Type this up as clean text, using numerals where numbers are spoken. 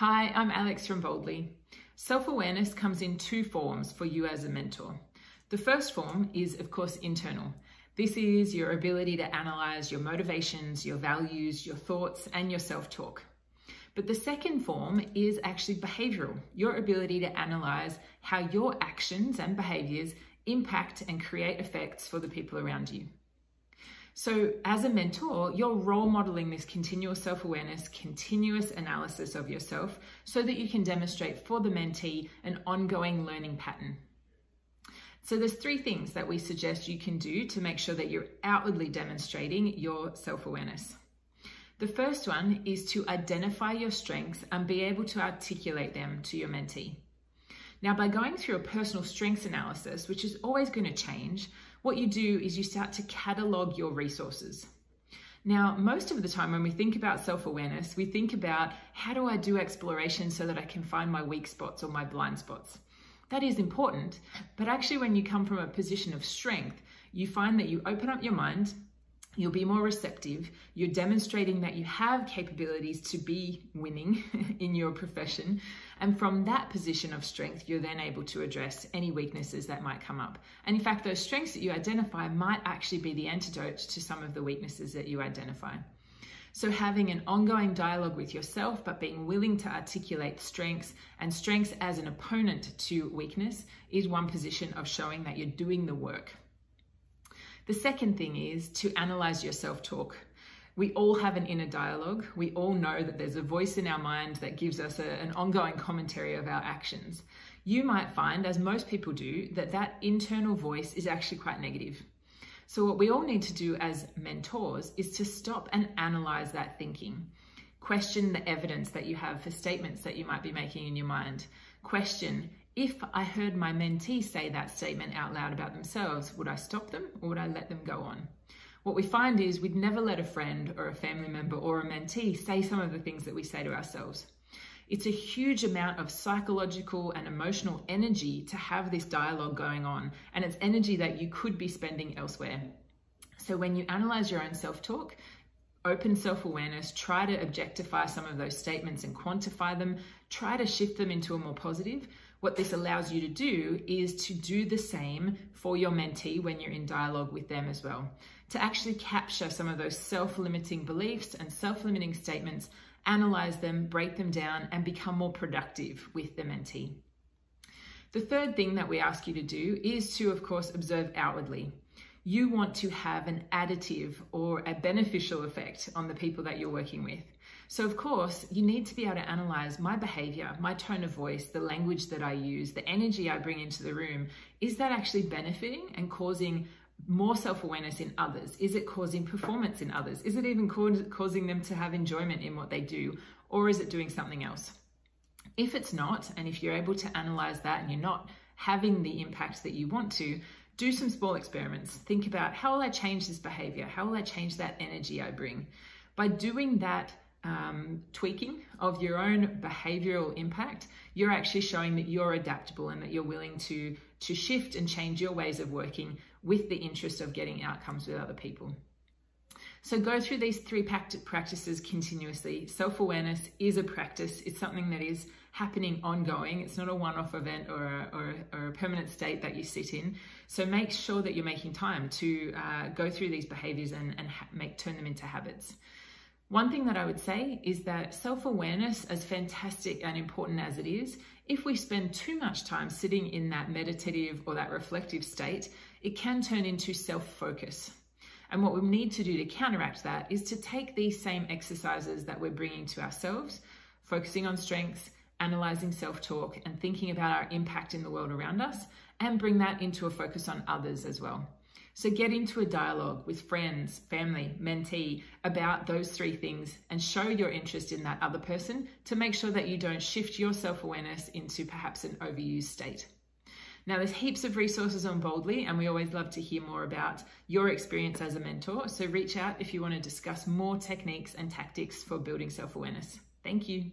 Hi, I'm Alex from Boldly. Self-awareness comes in two forms for you as a mentor. The first form is, of course, internal. This is your ability to analyze your motivations, your values, your thoughts, and your self-talk. But the second form is actually behavioral, your ability to analyze how your actions and behaviors impact and create effects for the people around you. So as a mentor, you're role modeling this continuous self-awareness, continuous analysis of yourself so that you can demonstrate for the mentee an ongoing learning pattern. So there's three things that we suggest you can do to make sure that you're outwardly demonstrating your self-awareness. The first one is to identify your strengths and be able to articulate them to your mentee. Now, by going through a personal strengths analysis, which is always going to change, what you do is you start to catalog your resources. Now, most of the time when we think about self-awareness, we think about how do I do exploration so that I can find my weak spots or my blind spots. That is important, but actually when you come from a position of strength, you find that you open up your mind, you'll be more receptive, you're demonstrating that you have capabilities to be winning in your profession, and from that position of strength, you're then able to address any weaknesses that might come up. And in fact, those strengths that you identify might actually be the antidote to some of the weaknesses that you identify. So having an ongoing dialogue with yourself, but being willing to articulate strengths and strengths as an opponent to weakness is one position of showing that you're doing the work. The second thing is to analyze your self-talk. We all have an inner dialogue. We all know that there's a voice in our mind that gives us an ongoing commentary of our actions. You might find, as most people do, that that internal voice is actually quite negative. So what we all need to do as mentors is to stop and analyze that thinking. Question the evidence that you have for statements that you might be making in your mind. Question, if I heard my mentee say that statement out loud about themselves, would I stop them or would I let them go on? What we find is we'd never let a friend or a family member or a mentee say some of the things that we say to ourselves. It's a huge amount of psychological and emotional energy to have this dialogue going on, and it's energy that you could be spending elsewhere. So when you analyze your own self-talk, open self-awareness, try to objectify some of those statements and quantify them, try to shift them into a more positive. What this allows you to do is to do the same for your mentee when you're in dialogue with them as well. To actually capture some of those self-limiting beliefs and self-limiting statements, analyze them, break them down, and become more productive with the mentee. The third thing that we ask you to do is to, of course, observe outwardly. You want to have an additive or a beneficial effect on the people that you're working with. So of course, you need to be able to analyze my behavior, my tone of voice, the language that I use, the energy I bring into the room. Is that actually benefiting and causing more self-awareness in others? Is it causing performance in others? Is it even causing them to have enjoyment in what they do? Or is it doing something else? If it's not, and if you're able to analyze that and you're not having the impact that you want to, do some small experiments. Think about, how will I change this behavior? How will I change that energy I bring? By doing that tweaking of your own behavioral impact, you're actually showing that you're adaptable and that you're willing to shift and change your ways of working with the interest of getting outcomes with other people. So go through these three practices continuously. Self-awareness is a practice. It's something that is happening ongoing. It's not a one-off event or a permanent state that you sit in. So make sure that you're making time to go through these behaviors and turn them into habits. One thing that I would say is that self-awareness, as fantastic and important as it is, if we spend too much time sitting in that meditative or that reflective state, it can turn into self-focus. And what we need to do to counteract that is to take these same exercises that we're bringing to ourselves, focusing on strengths, analyzing self-talk, and thinking about our impact in the world around us, and bring that into a focus on others as well. So get into a dialogue with friends, family, mentee about those three things and show your interest in that other person to make sure that you don't shift your self-awareness into perhaps an overused state. Now, there's heaps of resources on Boldly, and we always love to hear more about your experience as a mentor. So reach out if you want to discuss more techniques and tactics for building self-awareness. Thank you.